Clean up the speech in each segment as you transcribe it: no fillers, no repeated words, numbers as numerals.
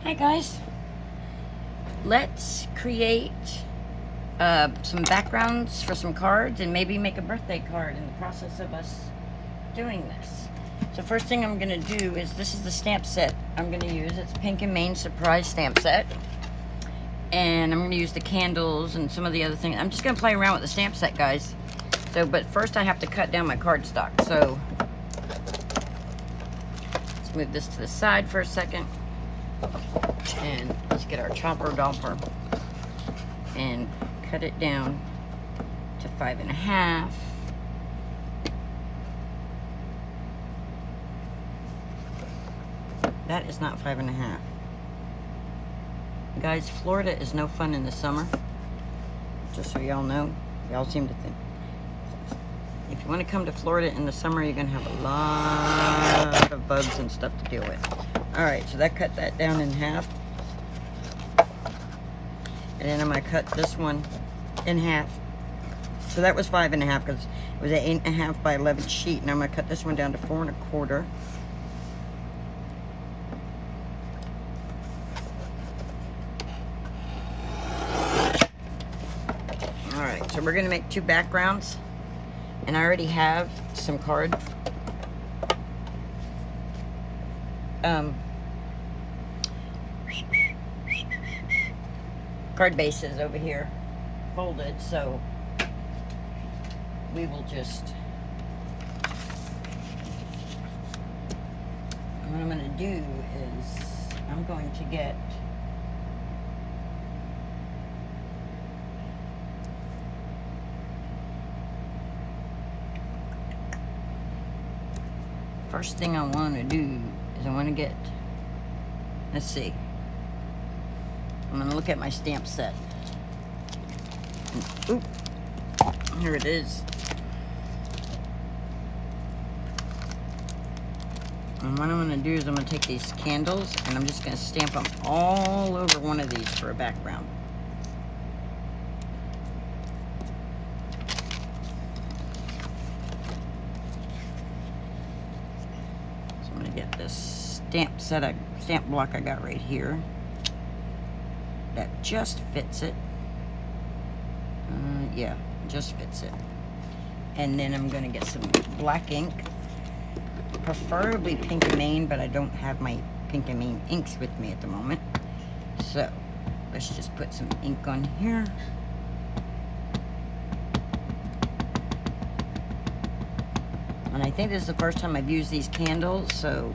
Hi guys, let's create some backgrounds for some cards and maybe make a birthday card in the process of us doing this. So first thing I'm going to do is, this is the stamp set I'm going to use. It's Pink and Main Surprise Stamp Set. And I'm going to use the candles and some of the other things. I'm just going to play around with the stamp set, guys. So, but first I have to cut down my cardstock. So let's move this to the side for a second. And let's get our chopper domper and cut it down to 5.5. That is not 5.5. Guys, Florida is no fun in the summer. Just so y'all know. Y'all seem to think. If you want to come to Florida in the summer, you're going to have a lot of bugs and stuff to deal with. Alright, so that cut that down in half. And then I'm going to cut this one in half. So that was 5.5 because it was an 8.5 by 11 sheet. And I'm going to cut this one down to 4.25. Alright, so we're going to make 2 backgrounds. And I already have some card bases over here folded, so we will just, what I'm going to do is I'm going to get first thing I want to do is I want to get, let's see, I'm going to look at my stamp set. And, oop, here it is. And what I'm going to do is I'm going to take these candles and I'm just going to stamp them all over one of these for a background. So I'm going to get this stamp block I got right here. That just fits it. Yeah, just fits it. And then I'm going to get some black ink, preferably Pink and Main, but I don't have my Pink and Main inks with me at the moment. So let's just put some ink on here. And I think this is the first time I've used these candles, so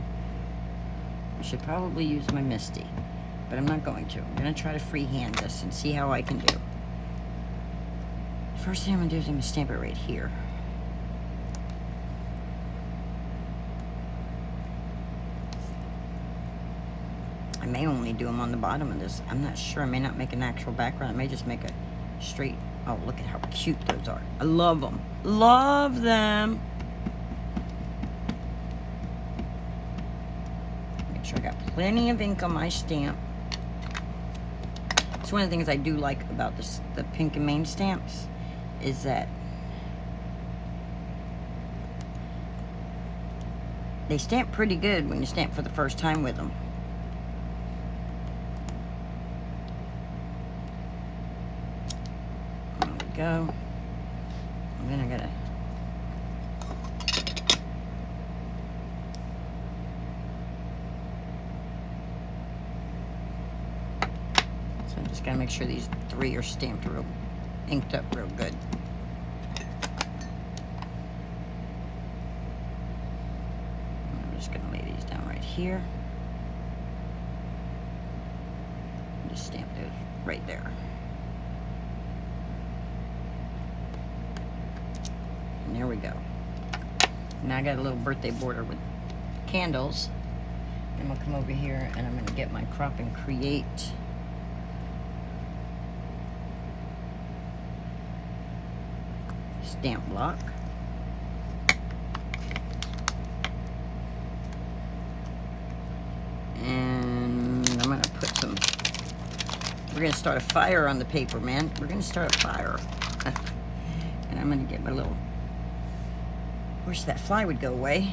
I should probably use my Misty. But I'm not going to. I'm going to try to freehand this and see how I can do. First thing I'm going to do is I'm going to stamp it right here. I may only do them on the bottom of this. I'm not sure. I may not make an actual background. I may just make a straight... Oh, look at how cute those are. I love them. Love them. Make sure I got plenty of ink on my stamp. It's one of the things I do like about the Pink and Main stamps is that they stamp pretty good when you stamp for the first time with them. There we go. And then I gotta I just gotta make sure these 3 are stamped real, inked up real good. I'm just gonna lay these down right here. And just stamp those right there. And there we go. Now I got a little birthday border with candles. I'm gonna come over here and I'm gonna get my Crop and Create stamp block. And I'm going to put some, we're going to start a fire on the paper, man. We're going to start a fire. And I'm going to get my little, wish that fly would go away.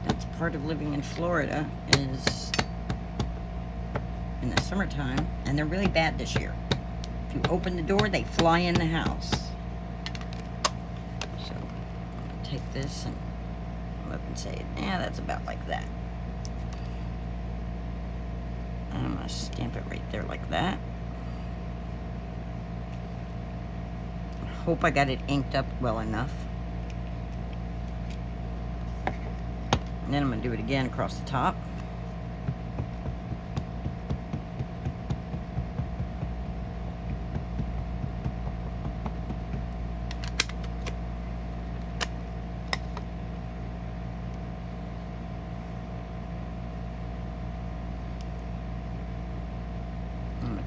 That's part of living in Florida, is in the summertime, and they're really bad this year. If you open the door, they fly in the house. So I'm gonna take this and look and say, yeah, that's about like that. And I'm gonna stamp it right there like that. I hope I got it inked up well enough. And then I'm gonna do it again across the top.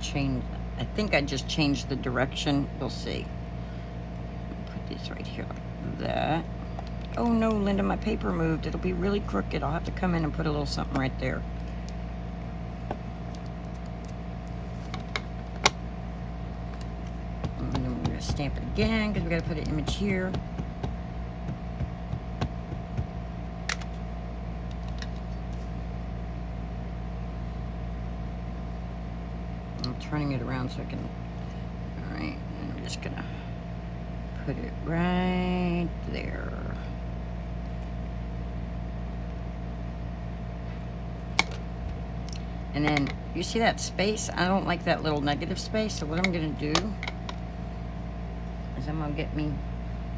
Change. I think I just changed the direction. We'll see. Put these right here like that. Oh no, Linda, my paper moved. It'll be really crooked. I'll have to come in and put a little something right there. And then we're going to stamp it again because we got to put an image here. Turning it around so I can, all right, and I'm just gonna put it right there. And then you see that space? I don't like that little negative space, so what I'm gonna do is I'm gonna get me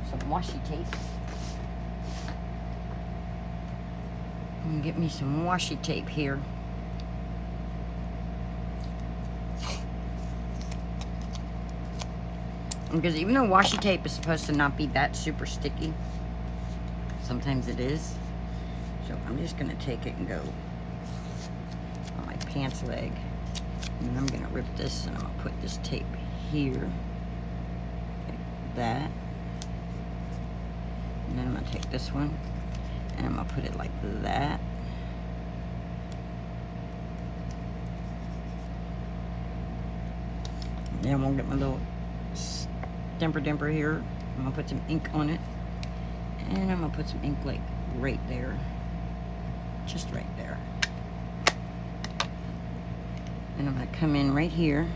some washi tape. I'm gonna get me some washi tape here. Because even though washi tape is supposed to not be that super sticky, sometimes it is. So I'm just going to take it and go on my pants leg. And then I'm going to rip this and I'm going to put this tape here. Like that. And then I'm going to take this one and I'm going to put it like that. And then I'm going to get my little dimper here. I'm gonna put some ink on it, and I'm gonna put some ink like right there, just right there. And I'm gonna come in right here,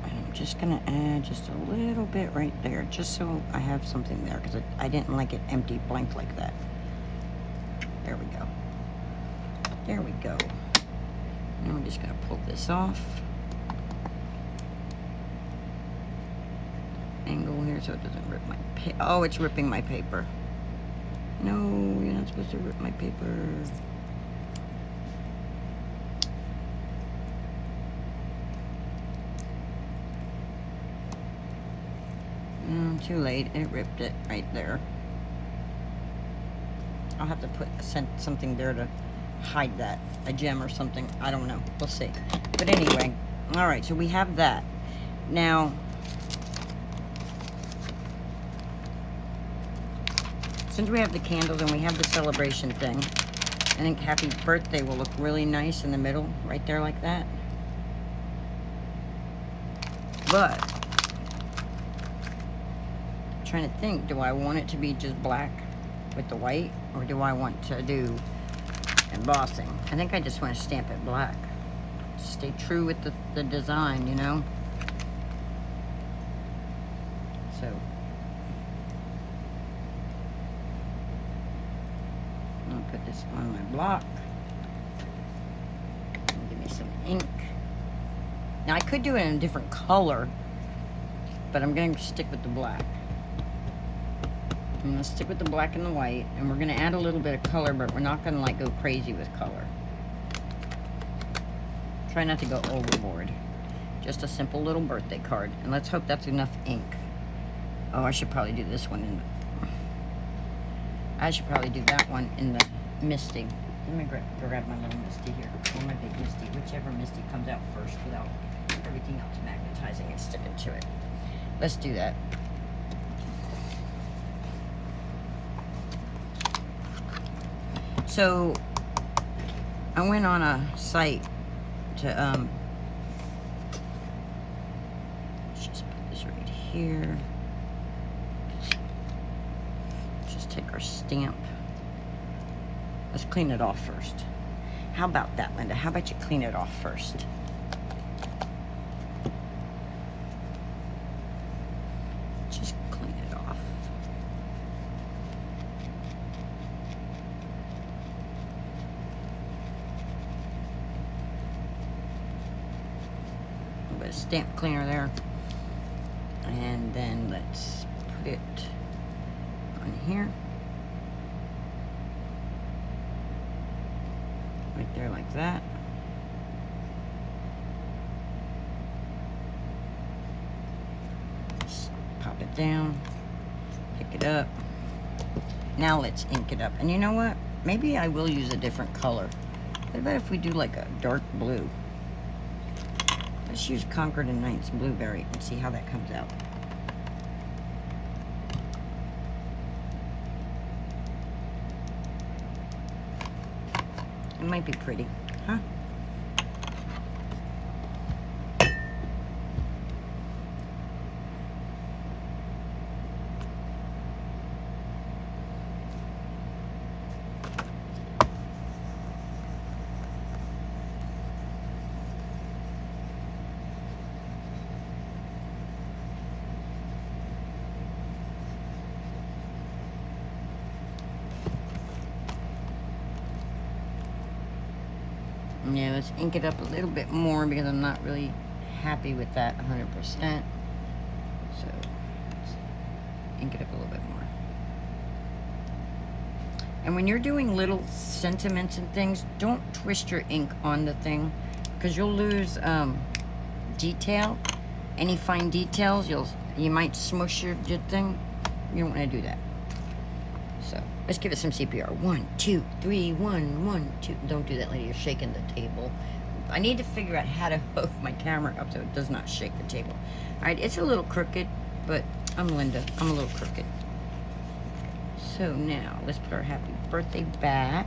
and I'm just gonna add just a little bit right there, just so I have something there, because I didn't like it empty blank like that. There we go. There we go. Now I'm just gonna pull this off. Angle here so it doesn't rip my paper. Oh, it's ripping my paper. No, you're not supposed to rip my paper. Too late. It ripped it right there. I'll have to put something there to hide that. A gem or something. I don't know. We'll see. But anyway, alright, so we have that. Now, since we have the candles and we have the celebration thing, I think happy birthday will look really nice in the middle, right there like that. But, I'm trying to think, do I want it to be just black with the white, or do I want to do embossing? I think I just want to stamp it black. Stay true with the design, you know? So, I'll put this on my block. And give me some ink. Now I could do it in a different color, but I'm going to stick with the black. I'm going to stick with the black and the white, and we're going to add a little bit of color, but we're not going to like go crazy with color. Try not to go overboard. Just a simple little birthday card, and let's hope that's enough ink. Oh, I should probably do this one in the... I should probably do that one in the Misty. Let me grab my little Misty here, or my big Misty, whichever Misty comes out first without everything else magnetizing and sticking to it. Let's do that. So, I went on a site to, let's just put this right here. Just take our stamp. Let's clean it off first. How about that, Linda? How about you clean it off first? Just clean it off. A little bit of stamp cleaner there. And then let's put it on here. Right there like that. Just pop it down, pick it up. Now let's ink it up. And you know what? Maybe I will use a different color. What about if we do like a dark blue? Let's use Concord and Knight's Blueberry and see how that comes out. It might be pretty, huh? Yeah, let's ink it up a little bit more because I'm not really happy with that 100%. So, let's ink it up a little bit more. And when you're doing little sentiments and things, don't twist your ink on the thing because you'll lose detail. Any fine details, you might smush your thing. You don't want to do that. So, let's give it some CPR. 1, 2, 3, 1, 1, 2. Don't do that, lady. You're shaking the table. I need to figure out how to hook my camera up so it does not shake the table. All right, it's a little crooked, but I'm Linda. I'm a little crooked. So now, let's put our happy birthday back.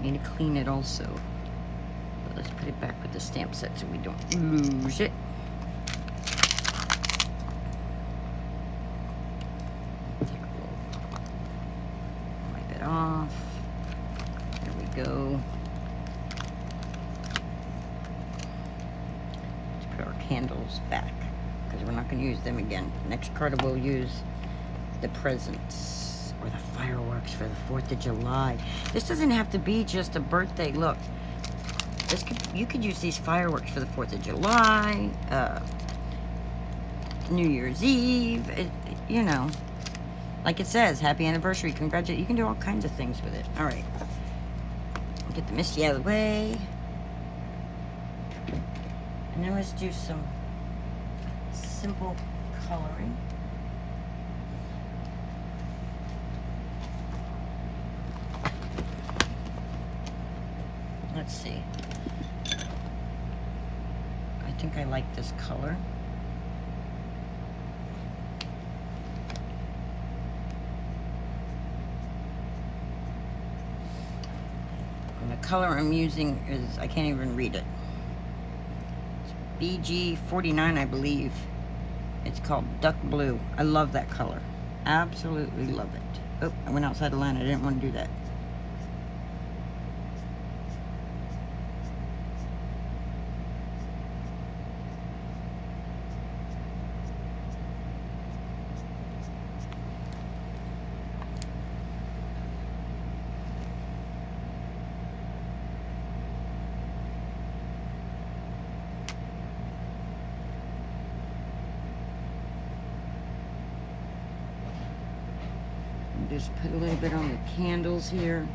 We need to clean it also. But let's put it back with the stamp set so we don't lose it. Off. There we go. Let's put our candles back because we're not going to use them again. Next card we'll use the presents or the fireworks for the 4th of July. This doesn't have to be just a birthday. Look, you could use these fireworks for the 4th of July, New Year's Eve, you know. Like it says, happy anniversary, congratulations. You can do all kinds of things with it. All right. Get the misty out of the way. And then let's do some simple coloring. Let's see. I think I like this color. The color I'm using is, I can't even read it. It's BG49, I believe. It's called Duck Blue. I love that color. Absolutely love it. Oh, I went outside the line. I didn't want to do that. Just put a little bit on the candles here.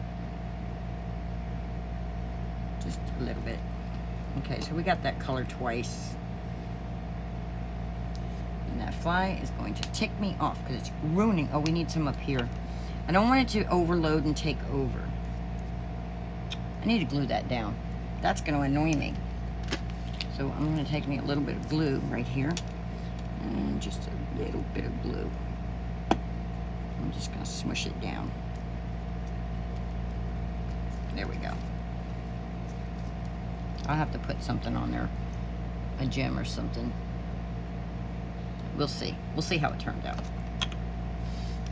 Just a little bit. Okay, so we got that color twice. And that fly is going to tick me off because it's ruining. Oh, we need some up here. I don't want it to overload and take over. I need to glue that down. That's going to annoy me. So I'm going to take me a little bit of glue right here. And just a little bit of glue. I'm just going to smush it down. There we go. I'll have to put something on there. A gem or something. We'll see. We'll see how it turns out.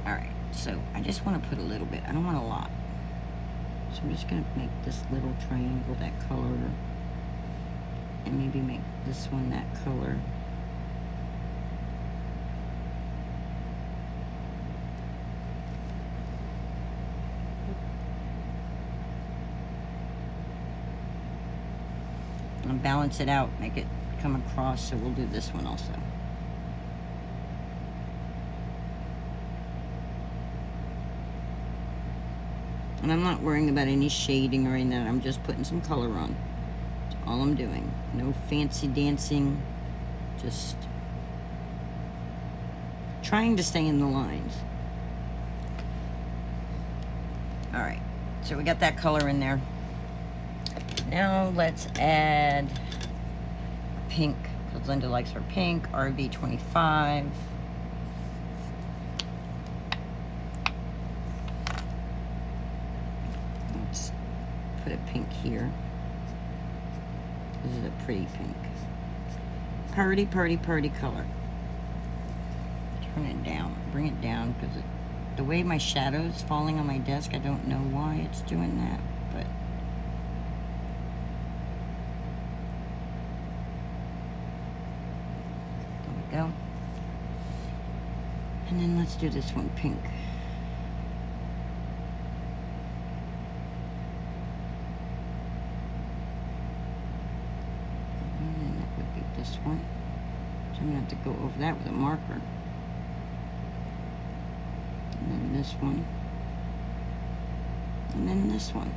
Alright, so I just want to put a little bit. I don't want a lot. So I'm just going to make this little triangle that color, and maybe make this one that color. And balance it out, make it come across, so we'll do this one also. And I'm not worrying about any shading or anything, I'm just putting some color on. That's all I'm doing. No fancy dancing, just trying to stay in the lines. Alright, so we got that color in there. Now let's add pink, because Linda likes her pink, RV25. Let's put a pink here. This is a pretty pink. Purdy, purdy, purdy color. Turn it down, bring it down, because the way my shadow's falling on my desk, I don't know why it's doing that, but there we go. And then let's do this one pink. And then that would be this one. So I'm gonna have to go over that with a marker. And then this one. And then this one.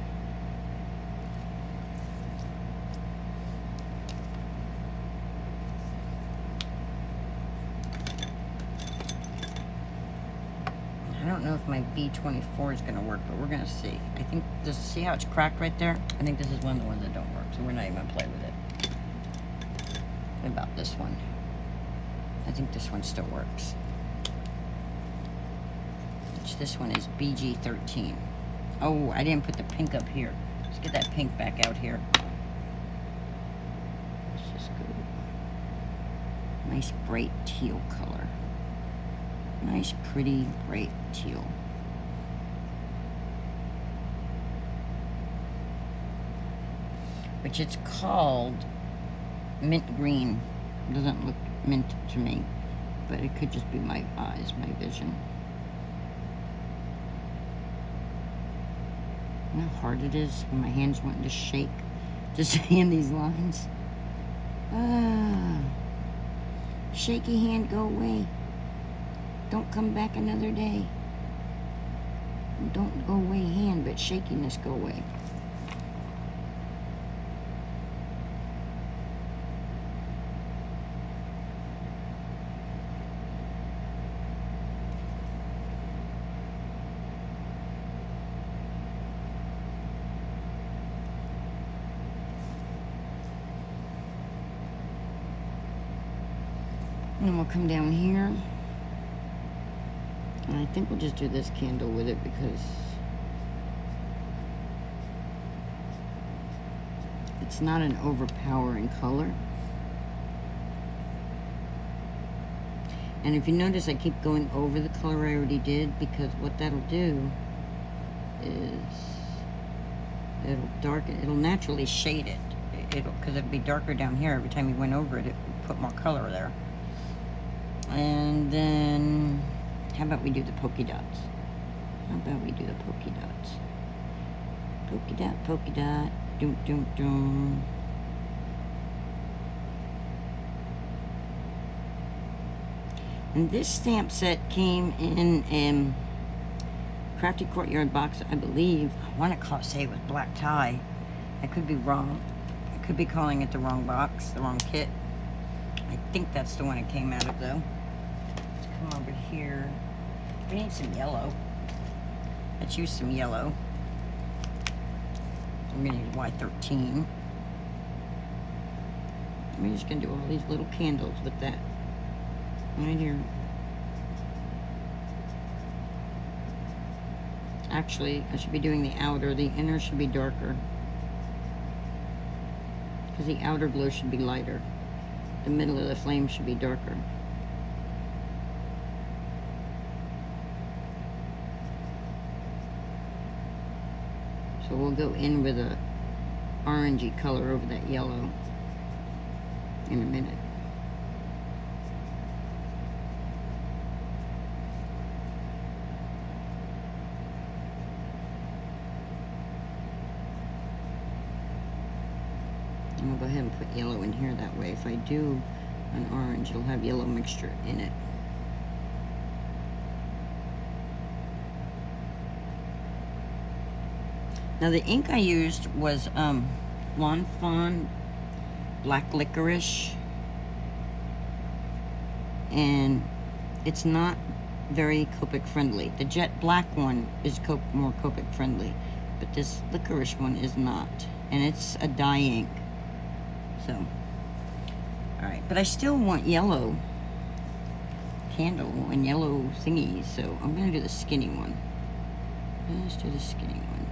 I don't know if my B24 is going to work, but we're going to see. I think this, see how it's cracked right there? I think this is one of the ones that don't work, so we're not even going to play with it. What about this one? I think this one still works. Which this one is BG13. Oh, I didn't put the pink up here. Let's get that pink back out here. Let's just go. Nice bright teal color. Nice, pretty, bright teal. Which it's called mint green. Doesn't look mint to me, but it could just be my eyes, my vision. You know how hard it is when my hands wanting to shake just seeing these lines? Ah, shaky hand, go away. Don't come back another day. Don't go away hand, but shakiness go away. And then we'll come down here. And I think we'll just do this candle with it because it's not an overpowering color. And if you notice, I keep going over the color I already did, because what that'll do is it'll darken, it'll naturally shade it. Because it'll be darker down here every time you went over it, it would put more color there. And then how about we do the polka dots? How about we do the polka dots? Polka dot, doom, doom, doom. And this stamp set came in a Crafty Courtyard box, I believe. I want to say it was black tie. I could be wrong. I could be calling it the wrong box, the wrong kit. I think that's the one it came out of, though. Let's come over here. We need some yellow. Let's use some yellow. I'm going to use Y13. I'm just going to do all these little candles with that. Right here. Actually, I should be doing the outer. The inner should be darker, because the outer glow should be lighter. The middle of the flame should be darker. So we'll go in with a orangey color over that yellow in a minute. And we'll go ahead and put yellow in here, that way if I do an orange, it'll have yellow mixture in it. Now the ink I used was Lawn Fawn Black Licorice, and it's not very Copic friendly. The jet black one is more Copic friendly, but this licorice one is not, and it's a dye ink. So, all right, but I still want yellow candle and yellow thingies, so I'm gonna do the skinny one. Let's do the skinny one.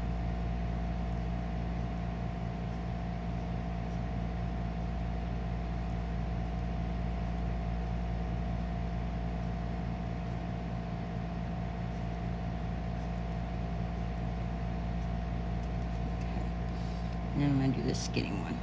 And then I'm going to do this skinny one.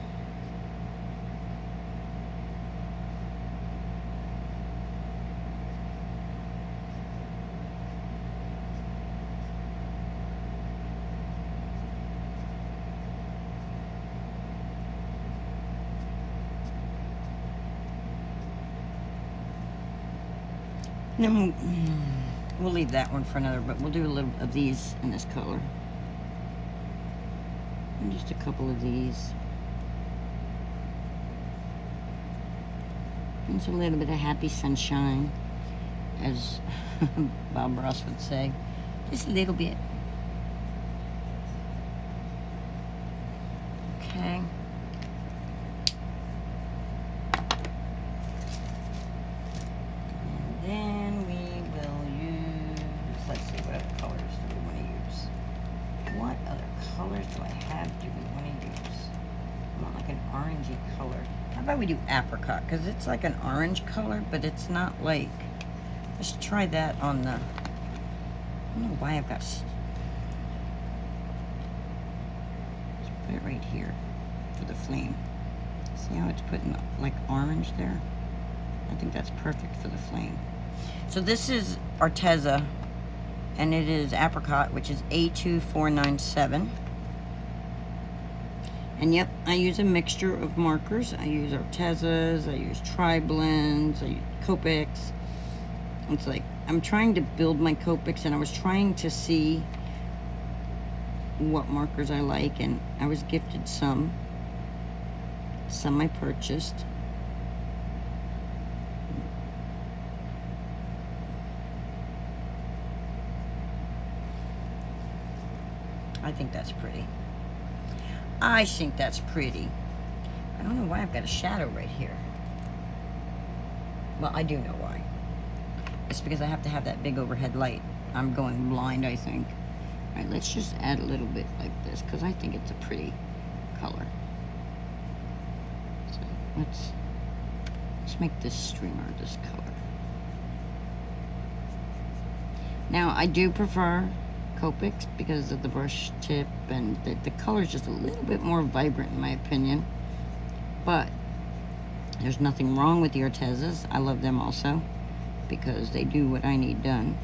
And then we'll leave that one for another, but we'll do a little of these in this color. And just a couple of these. And just a little bit of happy sunshine, as Bob Ross would say. Just a little bit. Okay. And then we will use, let's see, what other colors do we want to use? What other colors do I have do we want to use? I want like an orangey color. How about we do apricot? Because it's like an orange color, but it's not like... Let's try that on the... I don't know why I've got... Let's put it right here for the flame. See how it's putting like orange there? I think that's perfect for the flame. So this is Arteza, and it is apricot, which is A2497. And yep, I use a mixture of markers. I use Artezas, I use Tri-Blends, I use Copics. It's like, I'm trying to build my Copics, and I was trying to see what markers I like, and I was gifted some. Some I purchased. I think that's pretty. I think that's pretty. I don't know why I've got a shadow right here. Well, I do know why. It's because I have to have that big overhead light. I'm going blind, I think. All right, let's just add a little bit like this, because I think it's a pretty color. So let's make this streamer this color. Now, I do prefer Copics because of the brush tip, and the color is just a little bit more vibrant in my opinion. But there's nothing wrong with the Artezas. I love them also because they do what I need done.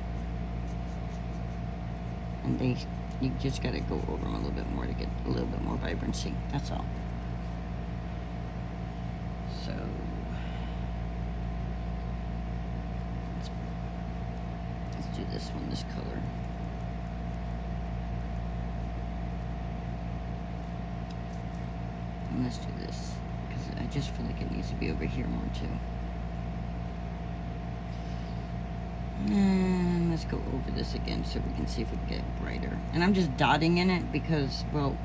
And you just gotta go over them a little bit more to get a little bit more vibrancy. That's all. So let's do this one, this color. And let's do this, because I just feel like it needs to be over here more too. And let's go over this again so we can see if we can get brighter. And I'm just dotting in it because, well,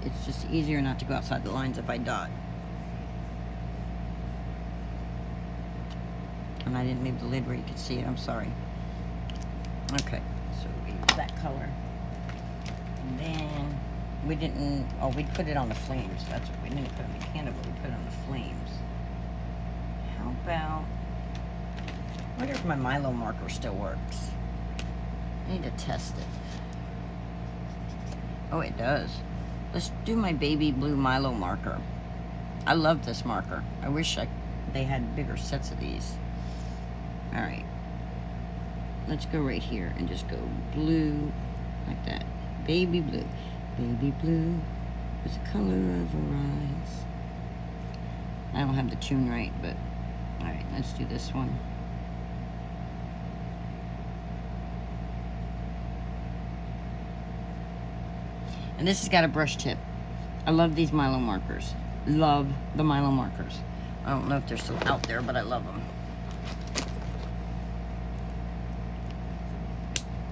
it's just easier not to go outside the lines if I dot. And I didn't leave the lid where you could see it, I'm sorry. Okay, so we use that color. And then we didn't, oh, we put it on the flames. That's what we didn't put on the candle, but we put it on the flames. How about, I wonder if my Milo marker still works. I need to test it. Oh, it does. Let's do my baby blue Milo marker. I love this marker. I wish they had bigger sets of these. All right. Let's go right here and just go blue like that. Baby blue. Baby blue is the color of her eyes. I don't have the tune right, but all right, let's do this one. And this has got a brush tip. I love these Milo markers. Love the Milo markers. I don't know if they're still out there, but I love them.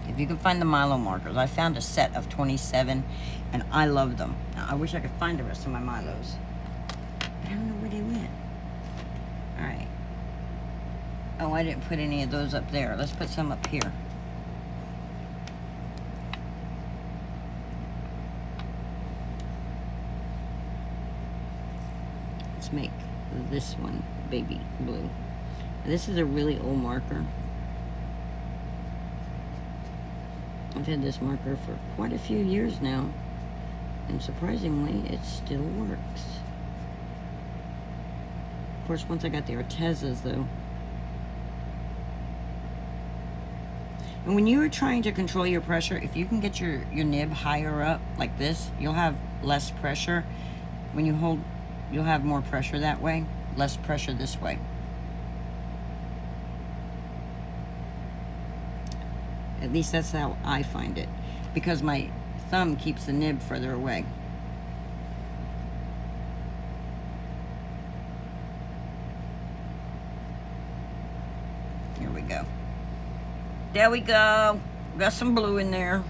If you can find the Milo markers, I found a set of 27 and I love them. Now, I wish I could find the rest of my Milos. I don't know where they went. All right. Oh, I didn't put any of those up there. Let's put some up here. Let's make this one baby blue. This is a really old marker. I've had this marker for quite a few years now, and surprisingly, it still works. Of course, once I got the Artezas, though. And when you are trying to control your pressure, if you can get your nib higher up like this, you'll have less pressure. When you hold, you'll have more pressure that way, less pressure this way. At least that's how I find it, because my thumb keeps the nib further away. Here we go. There we go. Got some blue in there.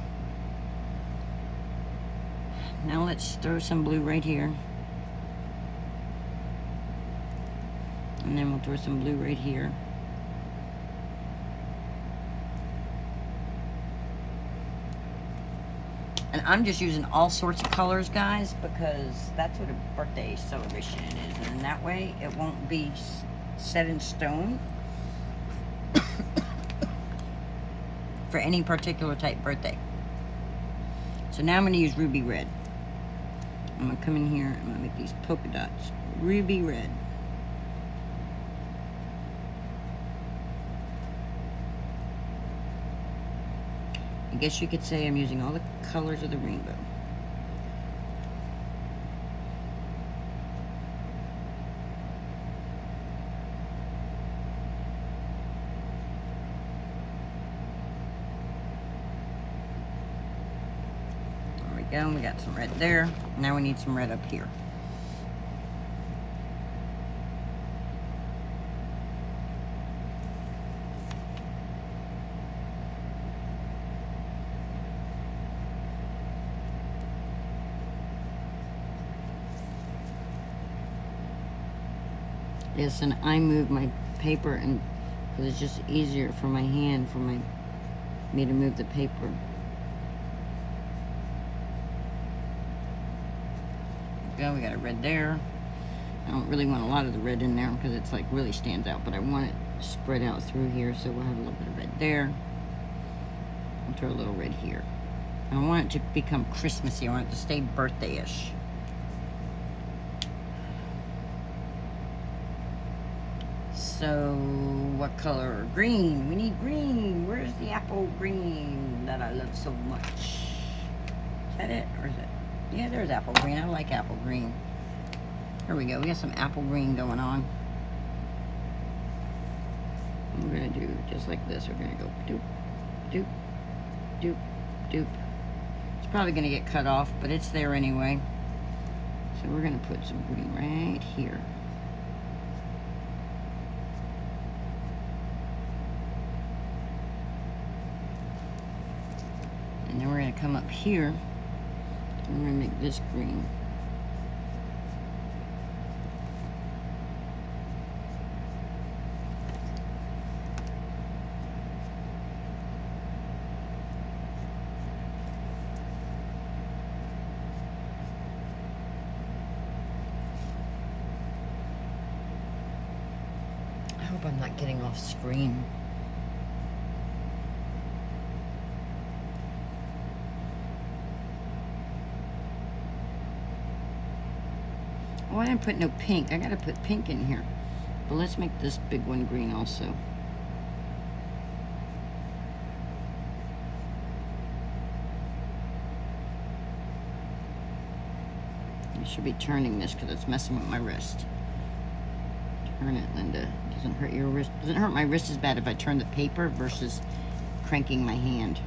Now let's throw some blue right here. And then we'll throw some blue right here. And I'm just using all sorts of colors, guys, because that's what a birthday celebration is. And that way, it won't be set in stone for any particular type birthday. So now I'm going to use ruby red. I'm going to come in here, I'm going to make these polka dots ruby red. I guess you could say I'm using all the colors of the rainbow. There we go, we got some red there. Now we need some red up here. Yes, and I move my paper, and because it's just easier for my hand, me to move the paper. There we got a red there. I don't really want a lot of the red in there because it's like really stands out, but I want it spread out through here, so we'll have a little bit of red there. I'll throw a little red here. I want it to become Christmassy. I want it to stay birthday-ish. So, what color? Green. We need green. Where's the apple green that I love so much? Is that it? Or is it? Yeah, there's apple green. I like apple green. Here we go. We got some apple green going on. And we're going to do just like this. We're going to go doop, doop, doop, doop. It's probably going to get cut off, but it's there anyway. So we're going to put some green right here. And then we're going to come up here, and we're going to make this green. I hope I'm not getting off screen. Oh, I didn't put no pink. I gotta put pink in here. But let's make this big one green also. I should be turning this because it's messing with my wrist. Turn it, Linda. Doesn't hurt your wrist. Doesn't hurt my wrist as bad if I turn the paper versus cranking my hand.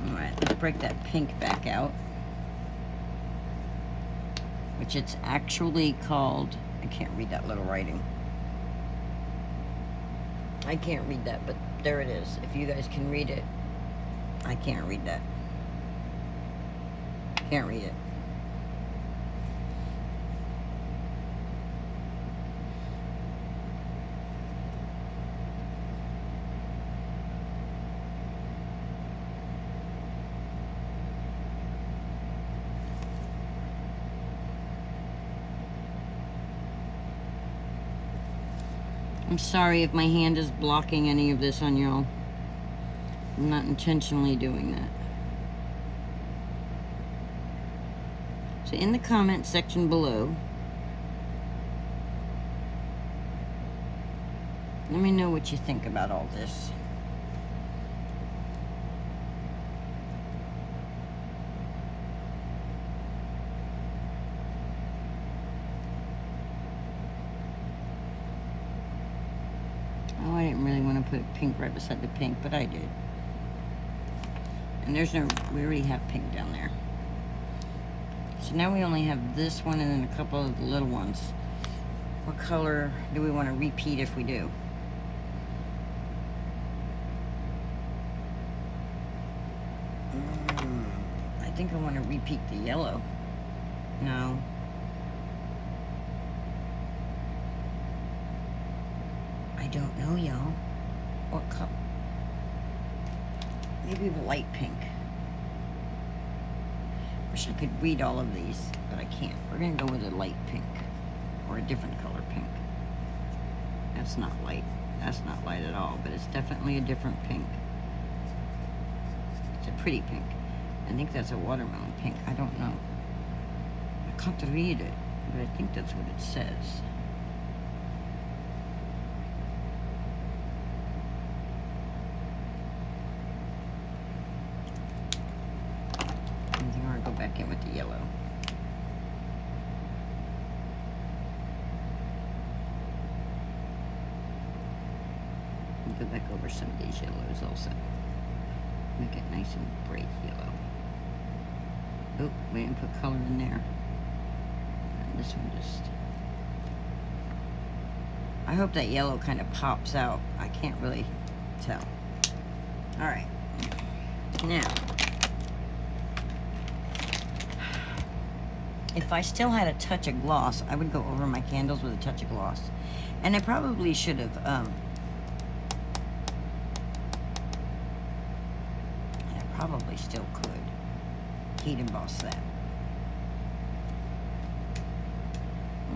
Alright, let's break that pink back out. Which it's actually called, I can't read that little writing. I can't read that, but there it is. If you guys can read it, I can't read that. Can't read it. I'm sorry if my hand is blocking any of this on y'all. I'm not intentionally doing that. So in the comment section below, let me know what you think about all this. Oh, I didn't really want to put pink right beside the pink, but I did. And there's no, we already have pink down there. So now we only have this one and then a couple of the little ones. What color do we want to repeat if we do? I think I want to repeat the yellow. No. I don't know, y'all. What color? Maybe the light pink. Wish I could read all of these, but I can't. We're gonna go with a light pink or a different color pink. That's not light. That's not light at all, but it's definitely a different pink. It's a pretty pink. I think that's a watermelon pink. I don't know. I can't read it, but I think that's what it says. I want to go back in with the yellow. Go back over some of these yellows also. Make it nice and bright yellow. Oh, we didn't put color in there. And this one just... I hope that yellow kind of pops out. I can't really tell. Alright. Now, if I still had a touch of gloss, I would go over my candles with a touch of gloss. And I probably should have, I probably still could heat emboss that.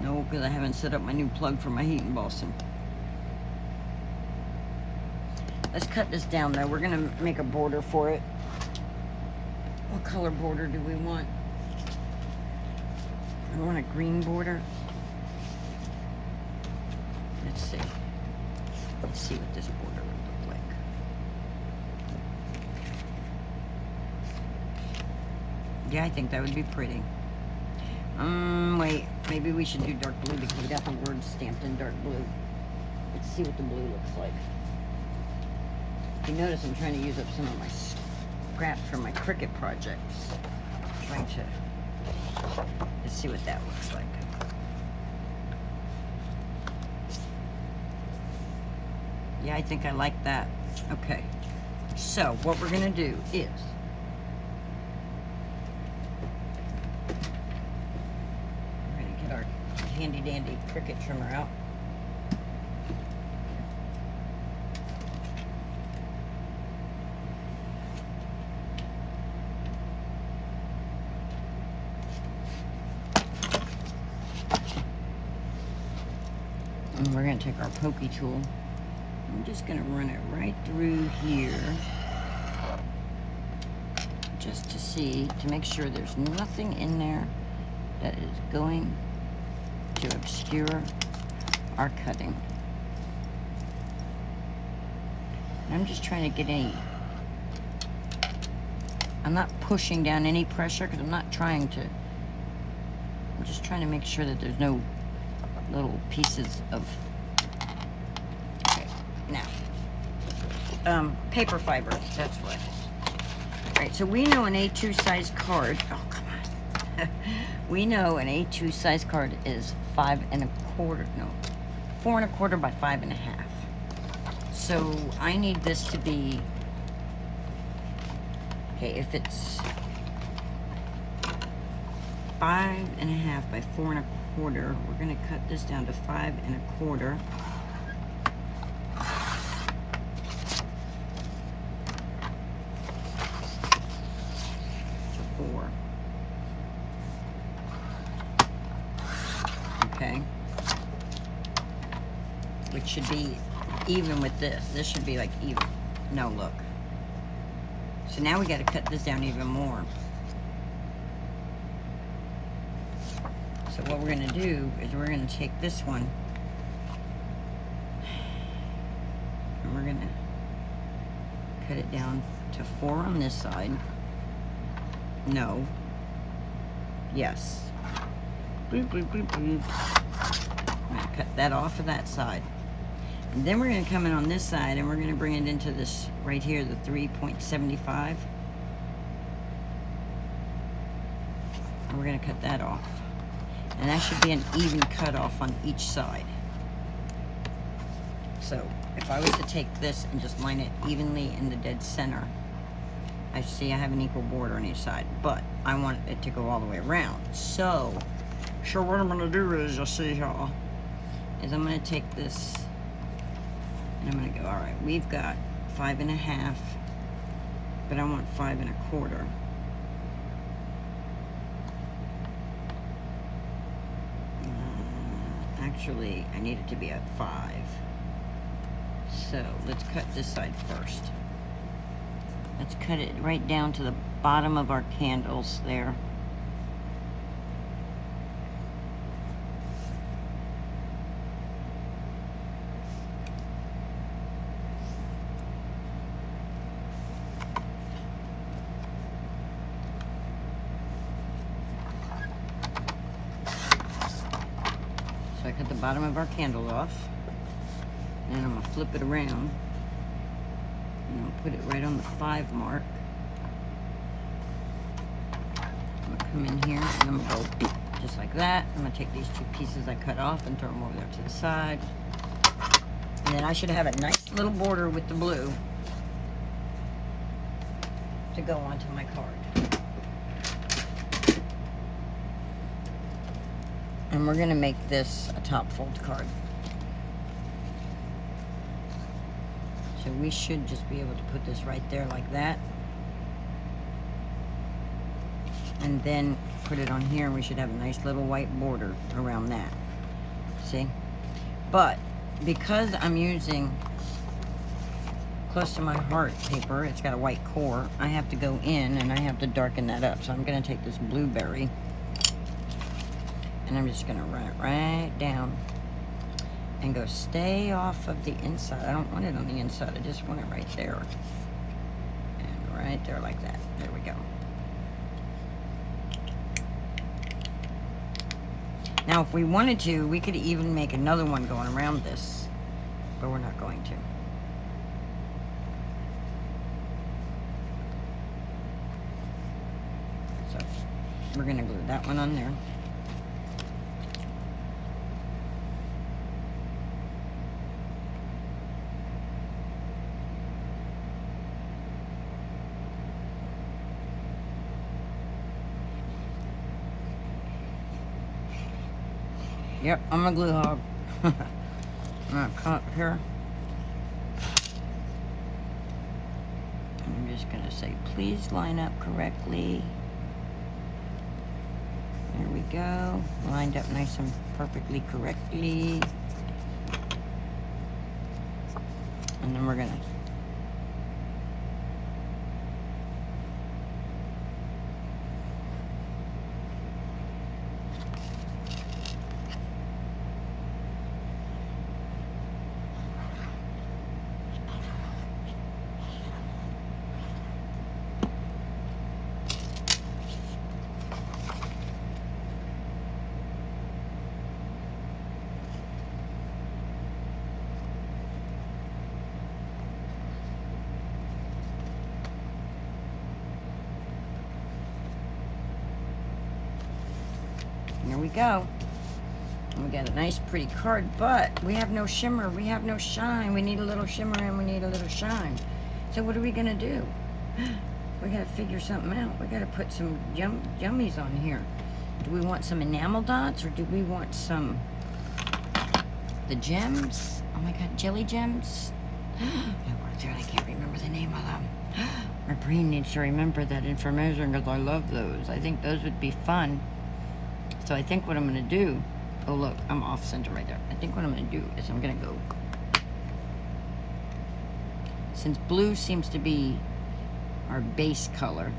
No, because I haven't set up my new plug for my heat embossing. Let's cut this down though. We're gonna make a border for it. What color border do we want? I want a green border. Let's see. Let's see what this border would look like. Yeah, I think that would be pretty. Wait, maybe we should do dark blue because we got the words stamped in dark blue. Let's see what the blue looks like. You notice I'm trying to use up some of my scraps from my Cricut projects. Trying to, let's see what that looks like. Yeah, I think I like that. Okay, so what we're gonna do is we're gonna get our handy dandy Cricut trimmer out. And we're going to take our pokey tool. I'm just going to run it right through here. Just to see, to make sure there's nothing in there that is going to obscure our cutting. And I'm just trying to get I'm not pushing down any pressure because I'm not trying to. I'm just trying to make sure that there's no little pieces of. Okay, now paper fiber. That's what. All right, so we know an A2 size card. Oh, come on. We know an A2 size card is 5 1/4. No, 4 1/4 by 5 1/2. So I need this to be. Okay, if it's 5 1/2 by 4 1/4, we're going to cut this down to 5 1/4. To 4. Okay. Which should be even with this. This should be like even. No, look. So now we got to cut this down even more. So what we're going to do is we're going to take this one and we're going to cut it down to 4 on this side. No. Yes. Boop, boop, boop, boop. I'm going to cut that off of that side. And then we're going to come in on this side and we're going to bring it into this right here, the 3.75. And we're going to cut that off. And that should be an even cut off on each side. So if I was to take this and just line it evenly in the dead center, I see I have an equal border on each side, but I want it to go all the way around. So what I'm going to do is, you'll see how, is I'm going to take this and I'm going to go, all right, we've got 5 1/2, but I want 5 1/4. Actually, I need it to be at 5. So let's cut this side first. Let's cut it right down to the bottom of our candles there. So I cut the bottom of our candle off, and I'm going to flip it around, and I'll put it right on the 5 mark. I'm going to come in here, and I'm going to go just like that. I'm going to take these 2 pieces I cut off and throw them over there to the side. And then I should have a nice little border with the blue to go onto my card. And we're going to make this a top fold card. So we should just be able to put this right there like that. And then put it on here and we should have a nice little white border around that. See? But because I'm using close to my heart paper, it's got a white core, I have to go in and I have to darken that up. So I'm going to take this blueberry and I'm just going to run it right down and go stay off of the inside. I don't want it on the inside. I just want it right there. And right there like that. There we go. Now, if we wanted to, we could even make another one going around this, but we're not going to. So, we're going to glue that one on there. Yep, I'm a glue hog. I'm gonna cut here. I'm just gonna say, please line up correctly. There we go. Lined up nice and perfectly correctly. And then we're gonna Here we go. And we got a nice pretty card, but we have no shimmer, we have no shine. We need a little shimmer and we need a little shine. So what are we gonna do? We gotta figure something out. We gotta put some yummies on here. Do we want some enamel dots or do we want some, the gems? Oh my God, jelly gems? I worked there and I can't remember the name of them. My brain needs to remember that information because I love those. I think those would be fun. So I think what I'm going to do, oh look, I'm off center right there. I think what I'm going to do is I'm going to go, since blue seems to be our base color,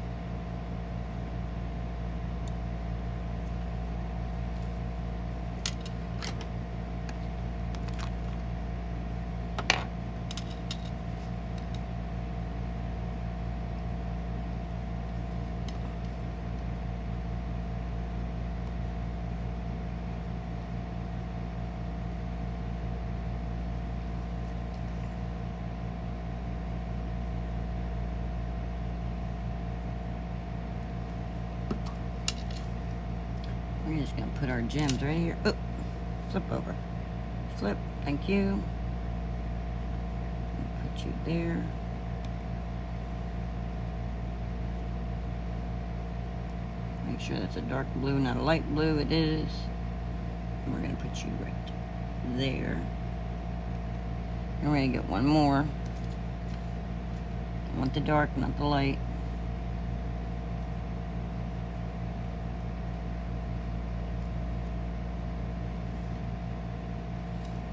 we're just going to put our gems right here. Oh, flip over. Flip, thank you. Put you there. Make sure that's a dark blue, not a light blue. It is. And we're going to put you right there. And we're going to get one more. I want the dark, not the light.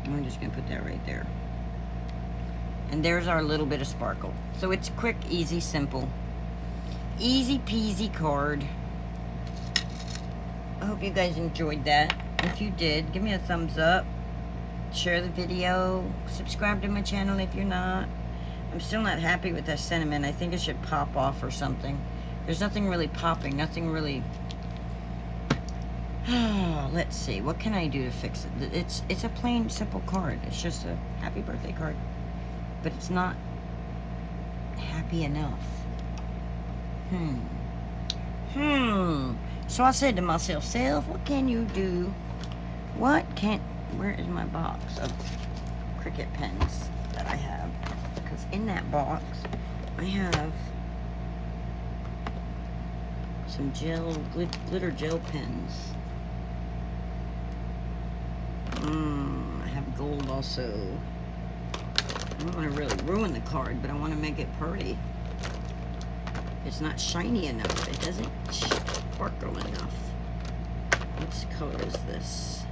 And we're just going to put that right there. And there's our little bit of sparkle. So it's quick, easy, simple. Easy peasy card. I hope you guys enjoyed that. If you did, give me a thumbs up. Share the video. Subscribe to my channel if you're not. I'm still not happy with that sentiment. I think it should pop off or something. There's nothing really popping. Nothing really... Let's see. What can I do to fix it? It's a plain, simple card. It's just a happy birthday card. But it's not happy enough. So I said to myself, Self, what can you do? Where is my box of Cricut pens that I have? Because in that box, I have some glitter gel pens. I have gold also. I don't want to really ruin the card, but I want to make it pretty. It's not shiny enough. It doesn't sparkle enough. What color is this?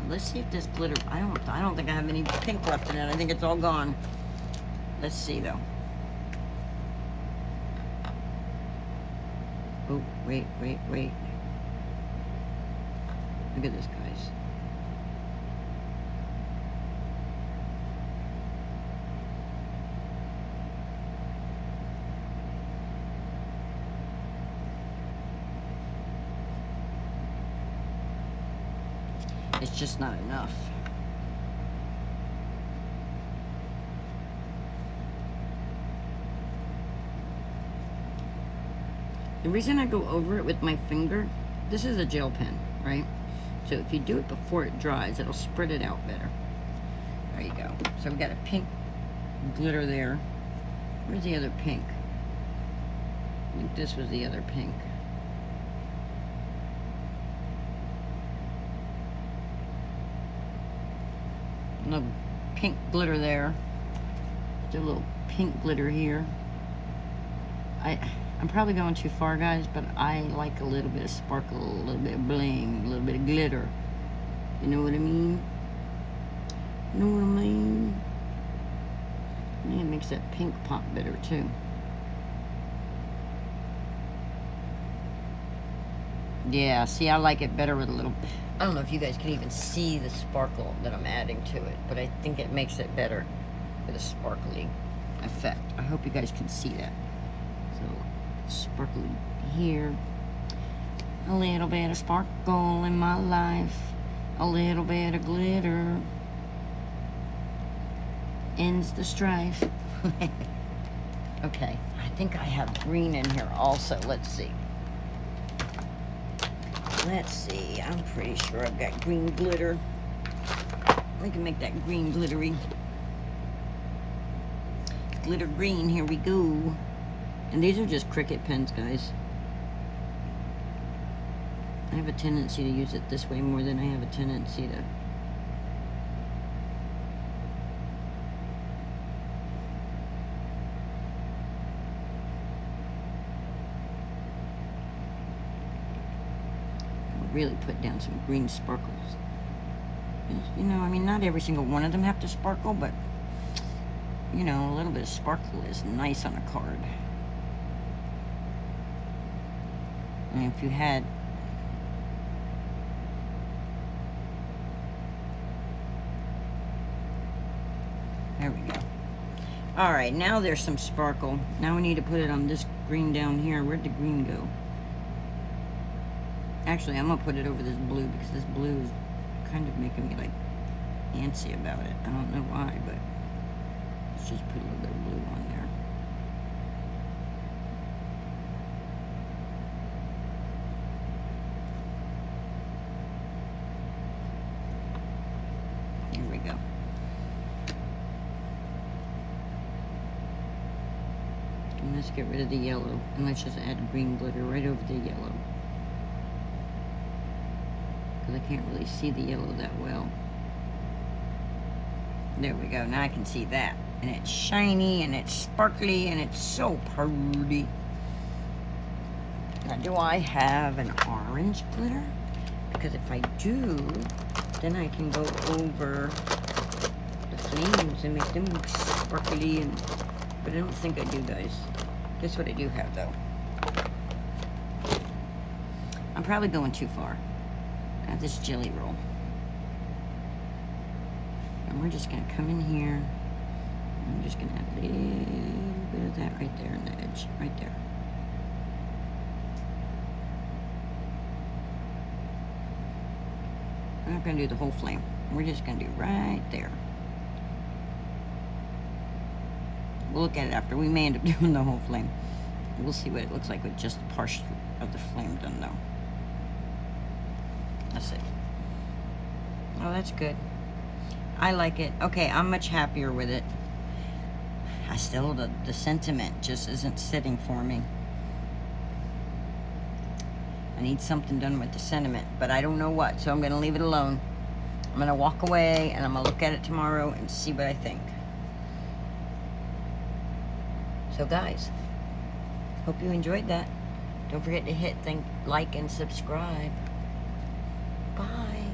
Let's see if this glitter... I don't think I have any pink left in it. I think it's all gone. Let's see though. Oh, wait. Look at this, guys. It's just not enough. The reason I go over it with my finger, this is a gel pen, right? So if you do it before it dries, it'll spread it out better. There you go. So we got a pink glitter there. Where's the other pink? I think this was the other pink. No pink glitter there. Just a little pink glitter here. I'm probably going too far, guys, but I like a little bit of sparkle, a little bit of bling, a little bit of glitter. You know what I mean? You know what I mean? makes that pink pop better too. Yeah, see, I like it better with a little... I don't know if you guys can even see the sparkle that I'm adding to it, but I think it makes it better with a sparkly effect. I hope you guys can see that. So, sparkly here. A little bit of sparkle in my life. A little bit of glitter ends the strife. Okay, I think I have green in here also. Let's see. Let's see, I'm pretty sure I've got green glitter. We can make that green glittery. Glitter green, here we go. And these are just Cricut pens, guys. I have a tendency to use it this way more than I have a tendency to... really put down some green sparkles. You know, I mean, not every single one of them have to sparkle, but, you know, a little bit of sparkle is nice on a card. And if you had... There we go. Alright, now there's some sparkle. Now we need to put it on this green down here. Where'd the green go? Actually, I'm going to put it over this blue because this blue is kind of making me, like, antsy about it. I don't know why, but let's just put a little bit of blue on there. Here we go. And let's get rid of the yellow, and let's just add green glitter right over the yellow. Because I can't really see the yellow that well. There we go. Now I can see that. And it's shiny, and it's sparkly, and it's so pretty. Now, do I have an orange glitter? Because if I do, then I can go over the flames and make them sparkly. But I don't think I do, guys. Guess what I do have, though? I'm probably going too far. I have this jelly roll. And we're just going to come in here. I'm just going to add a little bit of that right there on the edge. Right there. We're not going to do the whole flame. We're just going to do right there. We'll look at it after. We may end up doing the whole flame. We'll see what it looks like with just part of the flame done, though. Let's see. Oh, that's good. I like it. Okay, I'm much happier with it. I still, the sentiment just isn't sitting for me. I need something done with the sentiment, but I don't know what, so I'm going to leave it alone. I'm going to walk away, and I'm going to look at it tomorrow and see what I think. So, guys, hope you enjoyed that. Don't forget to hit like and subscribe. Bye.